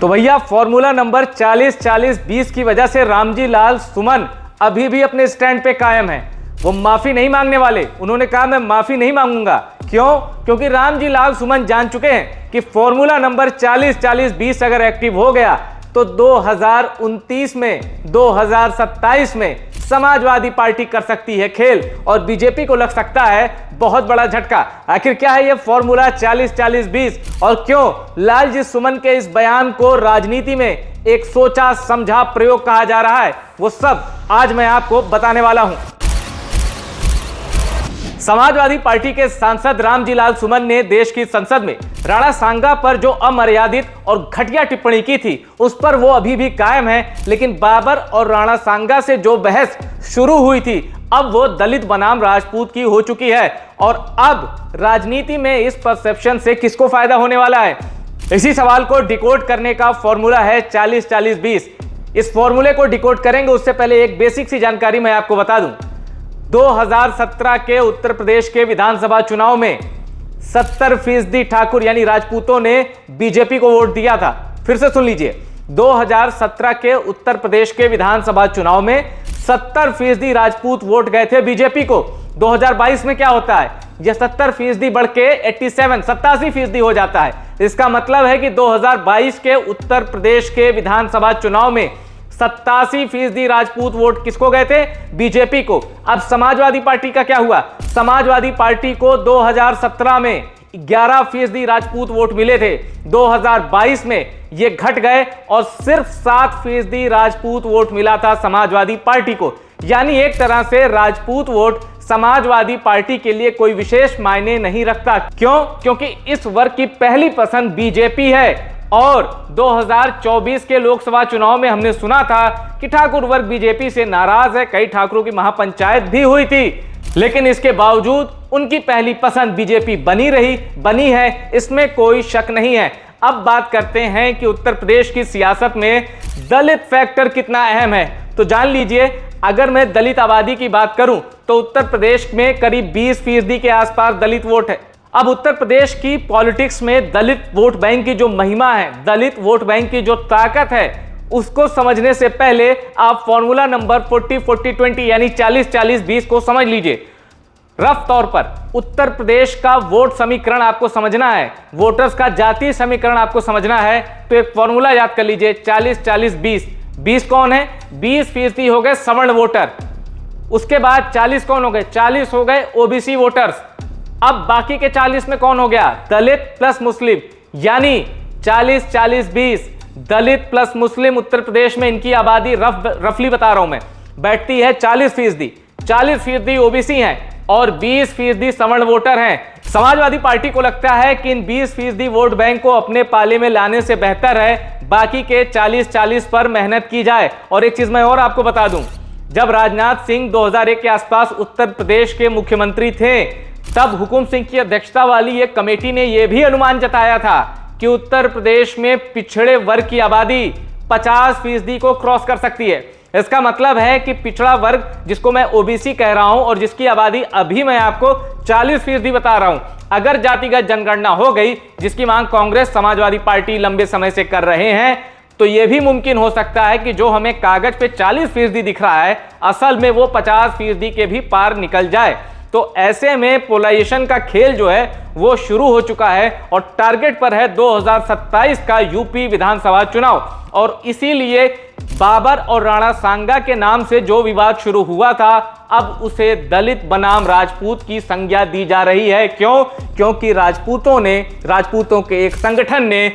तो भैया formula number 40-40-20 की वजह से रामजी लाल सुमन अभी भी अपने स्टैंड पे कायम है। वो माफी नहीं मांगने वाले। उन्होंने कहा मैं माफी नहीं मांगूंगा। क्यों? क्योंकि रामजी लाल सुमन जान चुके हैं कि फॉर्मूला नंबर 40-40-20 अगर एक्टिव हो गया तो 2029 में 2027 में समाजवादी पार्टी कर सकती है खेल और बीजेपी को लग सकता है बहुत बड़ा झटका। आखिर क्या है ये फॉर्मूला 40-40-20 और क्यों लालजी सुमन के इस बयान को राजनीति में एक सोचा समझा प्रयोग कहा जा रहा है, वो सब आज मैं आपको बताने वाला हूं। समाजवादी पार्टी के सांसद रामजी लाल सुमन ने देश की संसद में राणा सांगा पर जो अमर्यादित और घटिया टिप्पणी की थी उस पर वो अभी भी कायम है, लेकिन बाबर और राणा सांगा से जो बहस शुरू हुई थी अब वो दलित बनाम राजपूत की हो चुकी है। और अब राजनीति में इस परसेप्शन से किसको फायदा होने वाला है, इसी सवाल को डिकोड करने का फॉर्मूला है 40-40-20। इस फॉर्मूले को डिकोड करेंगे उससे पहले एक बेसिक सी जानकारी मैं आपको बता दूं। 2017 के उत्तर प्रदेश के विधानसभा चुनाव में 70% ठाकुर यानी राजपूतों ने बीजेपी को वोट दिया था। फिर से सुन लीजिए, 2017 के उत्तर प्रदेश के विधानसभा चुनाव में 70% राजपूत वोट गए थे बीजेपी को। 2022 में क्या होता है, यह 70% बढ़ के 87% हो जाता है। इसका मतलब है कि 2022 के उत्तर प्रदेश के विधानसभा चुनाव में 87% राजपूत वोट किसको गए थे, बीजेपी को। अब समाजवादी पार्टी का क्या हुआ, समाजवादी पार्टी को 2017 में 11% राजपूत वोट मिले थे, 2022 में ये घट गए और सिर्फ 7% राजपूत वोट मिला था समाजवादी पार्टी को। यानी एक तरह से राजपूत वोट समाजवादी पार्टी के लिए कोई विशेष मायने नहीं रखता। क्यों? क्योंकि इस वर्ग की पहली पसंद बीजेपी है। और 2024 के लोकसभा चुनाव में हमने सुना था कि ठाकुर वर्ग बीजेपी से नाराज है, कई ठाकुरों की महापंचायत भी हुई थी, लेकिन इसके बावजूद उनकी पहली पसंद बीजेपी बनी है, इसमें कोई शक नहीं है। अब बात करते हैं कि उत्तर प्रदेश की सियासत में दलित फैक्टर कितना अहम है। तो जान लीजिए, अगर मैं दलित आबादी की बात करूं तो उत्तर प्रदेश में करीब 20% के आसपास दलित वोट है। अब उत्तर प्रदेश की पॉलिटिक्स में दलित वोट बैंक की जो महिमा है, दलित वोट बैंक की जो ताकत है, उसको समझने से पहले आप फॉर्मूला नंबर 40-40-20 यानी 40-40-20 को समझ लीजिए। रफ तौर पर उत्तर प्रदेश का वोट समीकरण आपको समझना है, वोटर्स का जातीय समीकरण आपको समझना है, तो एक फॉर्मूला याद कर लीजिए 40-40-20। 20 कौन है, 20% हो गए सवर्ण वोटर। उसके बाद 40 कौन हो गए, 40 हो गए ओबीसी वोटर्स। अब बाकी के 40 में कौन हो गया, दलित प्लस मुस्लिम, यानी 40-40-20 दलित प्लस मुस्लिम। उत्तर प्रदेश में इनकी आबादी रफली बता रहा हूं मैं, बैठती है 40%। 40% ओबीसी हैं और 20% सवर्ण वोटर हैं। समाजवादी पार्टी को लगता है कि इन 20% वोट बैंक को अपने पाले में लाने से बेहतर है बाकी के 40-40 पर मेहनत की जाए। और एक चीज मैं और आपको बता दूं, जब राजनाथ सिंह 2001 के आसपास उत्तर प्रदेश के मुख्यमंत्री थे तब हुकुम सिंह की अध्यक्षता वाली एक कमेटी ने यह भी अनुमान जताया था कि उत्तर प्रदेश में पिछड़े वर्ग की आबादी 50% को क्रॉस कर सकती है। इसका मतलब है कि पिछड़ा वर्ग, जिसको मैं ओबीसी कह रहा हूं और जिसकी आबादी अभी मैं आपको 40% बता रहा हूं, अगर जातिगत जनगणना हो गई, जिसकी मांग कांग्रेस समाजवादी पार्टी लंबे समय से कर रहे हैं, तो यह भी मुमकिन हो सकता है कि जो हमें कागज पे 40% दिख रहा है असल में वो 50% के भी पार निकल जाए। तो ऐसे में पोलराइजेशन का खेल जो है वो शुरू हो चुका है और टारगेट पर है 2027 का यूपी विधानसभा चुनाव। और इसीलिए बाबर और राणा सांगा के नाम से जो विवाद शुरू हुआ था अब उसे दलित बनाम राजपूत की संज्ञा दी जा रही है। क्यों? क्योंकि राजपूतों के एक संगठन ने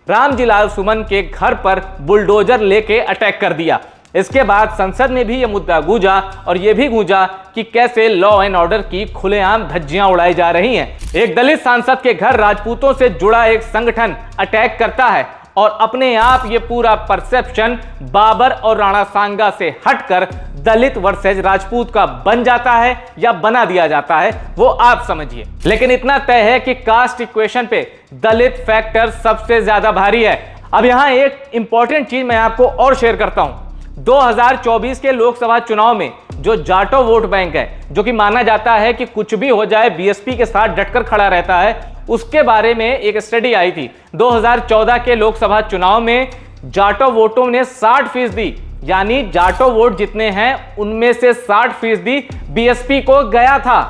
रामजी लाल सुमन के घर पर बुलडोजर लेके अटैक कर दिया। इसके बाद संसद में भी यह मुद्दा गूंजा और यह भी गूंजा कि कैसे लॉ एंड ऑर्डर की खुलेआम धज्जियां उड़ाई जा रही हैं। एक दलित सांसद के घर राजपूतों से जुड़ा एक संगठन अटैक करता है और अपने आप ये पूरा परसेप्शन बाबर और राणा सांगा से हटकर दलित वर्सेज राजपूत का बन जाता है या बना दिया जाता है, वो आप समझिए। लेकिन इतना तय है कि कास्ट इक्वेशन पे दलित फैक्टर सबसे ज्यादा भारी है। अब यहां एक इंपॉर्टेंट चीज मैं आपको और शेयर करता हूं। 2024 के लोकसभा चुनाव में जो जाटो वोट बैंक है, जो कि माना जाता है कि कुछ भी हो जाए बीएसपी के साथ डटकर खड़ा रहता है, उसके बारे में एक स्टडी आई थी। 2014 के लोकसभा चुनाव में जाटो वोटों ने 60%, यानी जाटो वोट जितने हैं उनमें से 60% बीएसपी को गया था।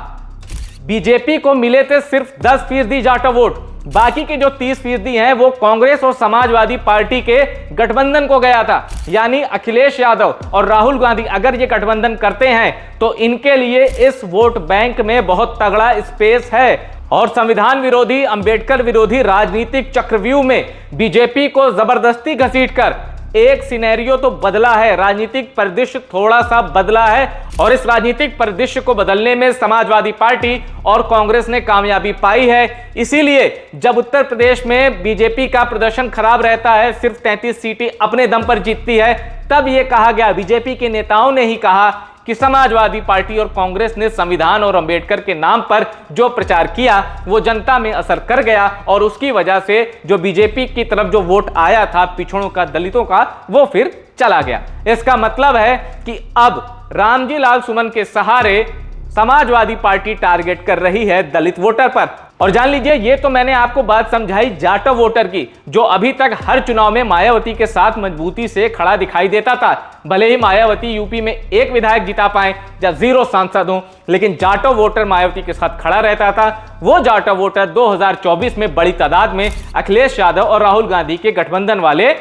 बीजेपी को मिले थे सिर्फ 10% जाटो वोट, बाकी के जो 30% हैं वो कांग्रेस और समाजवादी पार्टी के गठबंधन को गया था। यानी अखिलेश यादव और राहुल गांधी अगर ये गठबंधन करते हैं तो इनके लिए इस वोट बैंक में बहुत तगड़ा स्पेस है। और संविधान विरोधी, अंबेडकर विरोधी राजनीतिक चक्रव्यूह में बीजेपी को जबरदस्ती घसीटकर एक सिनेरियो तो बदला है, राजनीतिक परिदृश्य थोड़ा सा बदला है। और इस राजनीतिक परिदृश्य को बदलने में समाजवादी पार्टी और कांग्रेस ने कामयाबी पाई है। इसीलिए जब उत्तर प्रदेश में बीजेपी का प्रदर्शन खराब रहता है, सिर्फ 33 सीटें अपने दम पर जीतती है, तब यह कहा गया, बीजेपी के नेताओं ने ही कहा कि समाजवादी पार्टी और कांग्रेस ने संविधान और अंबेडकर के नाम पर जो प्रचार किया वो जनता में असर कर गया, और उसकी वजह से जो बीजेपी की तरफ जो वोट आया था पिछड़ों का, दलितों का, वो फिर चला गया। इसका मतलब है कि अब रामजी लाल सुमन के सहारे समाजवादी पार्टी टारगेट कर रही है दलित वोटर पर। और जान लीजिए, ये तो मैंने आपको बात समझाई जाटो वोटर की, जो अभी तक हर चुनाव में मायावती के साथ मजबूती से खड़ा दिखाई देता था। भले ही मायावती यूपी में एक विधायक जिता पाए या 0 सांसद हो, लेकिन जाटो वोटर मायावती के साथ खड़ा रहता था। वो जाटो वोटर 2024 में बड़ी तादाद में अखिलेश यादव और राहुल गांधी के गठबंधन वाले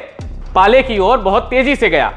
पाले की ओर बहुत तेजी से गया।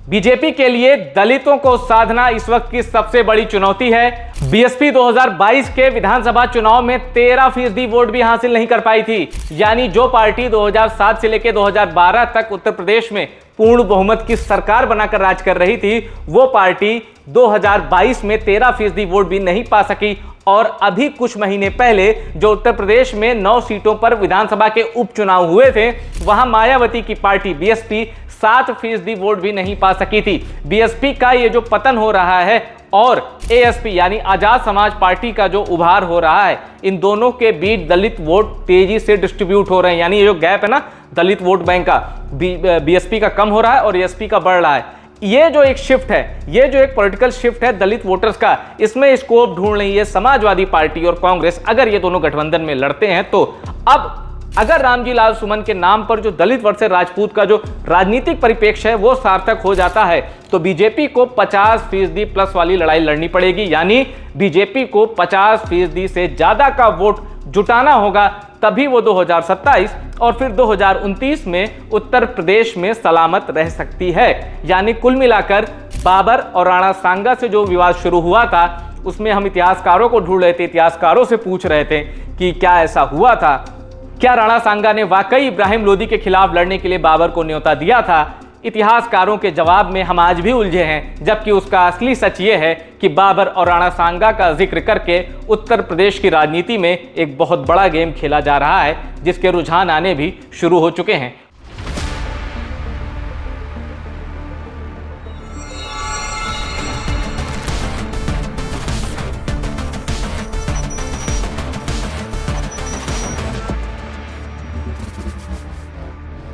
बीजेपी के लिए दलितों को साधना इस वक्त की सबसे बड़ी चुनौती है। बीएसपी 2022 के विधानसभा चुनाव में 13% वोट भी हासिल नहीं कर पाई थी। यानी जो पार्टी 2007 से लेकर 2012 तक उत्तर प्रदेश में पूर्ण बहुमत की सरकार बनाकर राज कर रही थी, वो पार्टी 2022 में 13% वोट भी नहीं पा सकी। और अभी कुछ महीने पहले जो उत्तर प्रदेश में 9 सीटों पर विधानसभा के उपचुनाव हुए थे, वहां मायावती की पार्टी बीएसपी 7% वोट भी नहीं पा सकी थी। बीएसपी का ये जो पतन हो रहा है और एएसपी यानी आजाद समाज पार्टी का जो उभार हो रहा है, इन दोनों के बीच दलित वोट तेजी से डिस्ट्रीब्यूट हो रहे हैं। यानी ये जो गैप है ना दलित वोट बैंक का, बीएसपी का कम हो रहा है और एएसपी का बढ़ रहा है। ये जो एक शिफ्ट है, ये जो एक पॉलिटिकल शिफ्ट है दलित वोटर्स का, इसमें स्कोप ढूंढ रही है समाजवादी पार्टी और कांग्रेस। अगर ये दोनों गठबंधन में लड़ते हैं तो अब अगर रामजी लाल सुमन के नाम पर जो दलित वर्सेस राजपूत का जो राजनीतिक परिप्रेक्ष्य है वो सार्थक हो जाता है, तो बीजेपी को 50% प्लस वाली लड़ाई लड़नी पड़ेगी। यानी बीजेपी को 50% से ज्यादा का वोट जुटाना होगा, तभी वो 2027 और फिर 2029 में उत्तर प्रदेश में सलामत रह सकती है। यानी कुल मिलाकर बाबर और राणा सांगा से जो विवाद शुरू हुआ था, उसमें हम इतिहासकारों को ढूंढ रहे थे, इतिहासकारों से पूछ रहे थे कि क्या ऐसा हुआ था, क्या राणा सांगा ने वाकई इब्राहिम लोदी के खिलाफ लड़ने के लिए बाबर को न्योता दिया था। इतिहासकारों के जवाब में हम आज भी उलझे हैं, जबकि उसका असली सच ये है कि बाबर और राणा सांगा का जिक्र करके उत्तर प्रदेश की राजनीति में एक बहुत बड़ा गेम खेला जा रहा है, जिसके रुझान आने भी शुरू हो चुके हैं।